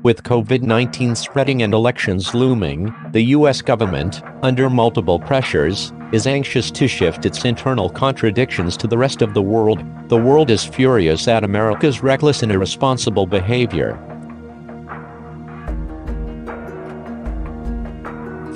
With COVID-19 spreading and elections looming, the U.S. government, under multiple pressures, is anxious to shift its internal contradictions to the rest of the world. The world is furious at America's reckless and irresponsible behavior.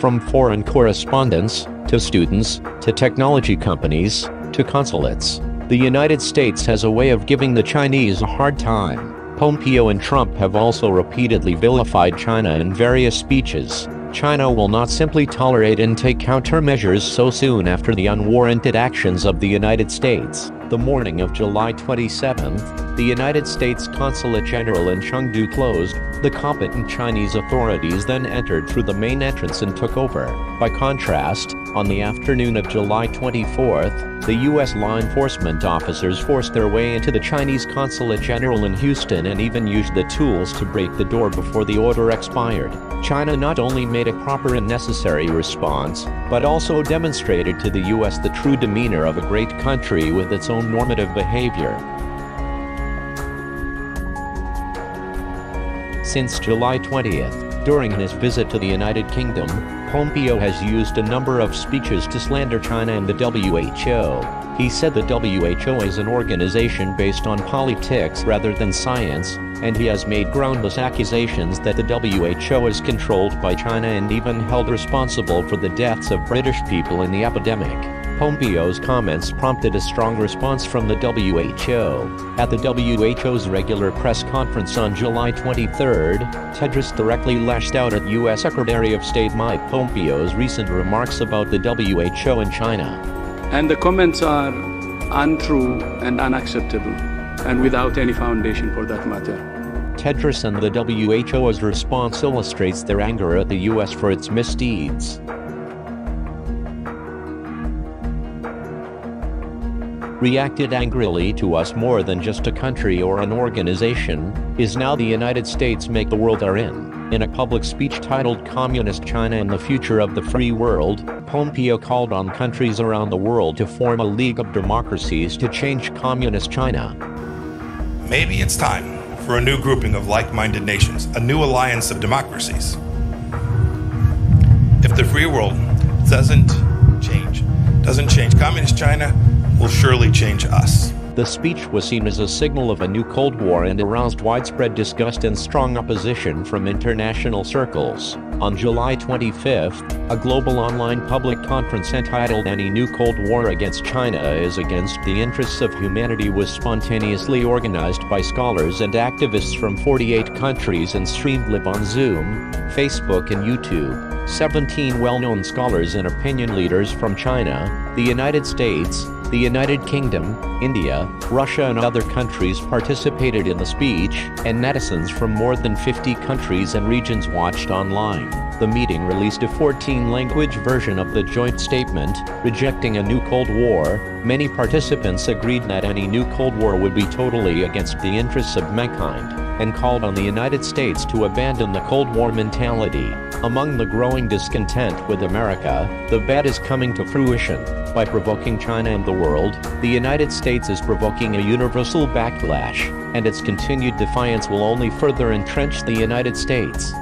From foreign correspondents, to students, to technology companies, to consulates, the United States has a way of giving the Chinese a hard time. Pompeo and Trump have also repeatedly vilified China in various speeches. China will not simply tolerate and take countermeasures so soon after the unwarranted actions of the United States. The morning of July 27th, the United States Consulate General in Chengdu closed. The competent Chinese authorities then entered through the main entrance and took over. By contrast, on the afternoon of July 24th, the U.S. law enforcement officers forced their way into the Chinese Consulate General in Houston and even used the tools to break the door before the order expired. China not only made a proper and necessary response, but also demonstrated to the U.S. the true demeanor of a great country with its own normative behavior. Since July 20th, during his visit to the United Kingdom, Pompeo has used a number of speeches to slander China and the WHO. He said the WHO is an organization based on politics rather than science, and he has made groundless accusations that the WHO is controlled by China and even held responsible for the deaths of British people in the epidemic. Pompeo's comments prompted a strong response from the WHO. At the WHO's regular press conference on July 23rd, Tedros directly lashed out at U.S. Secretary of State Mike Pompeo's recent remarks about the WHO and China. And the comments are untrue and unacceptable, and without any foundation for that matter. Tedros and the WHO's response illustrates their anger at the U.S. for its misdeeds. Reacted angrily to us more than just a country or an organization, is now the United States make the world are in. In a public speech titled Communist China and the Future of the Free World, Pompeo called on countries around the world to form a League of Democracies to change Communist China. Maybe it's time for a new grouping of like-minded nations, a new alliance of democracies. If the free world doesn't change Communist China, will surely change us. The speech was seen as a signal of a new Cold War and aroused widespread disgust and strong opposition from international circles. On July 25th, a global online public conference entitled Any New Cold War Against China is Against the Interests of Humanity was spontaneously organized by scholars and activists from 48 countries and streamed live on Zoom, Facebook and YouTube. 17 well-known scholars and opinion leaders from China, the United States, the United Kingdom, India, Russia and other countries participated in the speech, and netizens from more than 50 countries and regions watched online. The meeting released a 14-language version of the joint statement, rejecting a new Cold War. Many participants agreed that any new Cold War would be totally against the interests of mankind, and called on the United States to abandon the Cold War mentality. Among the growing discontent with America, the bet is coming to fruition. By provoking China and the world, the United States is provoking a universal backlash, and its continued defiance will only further entrench the United States.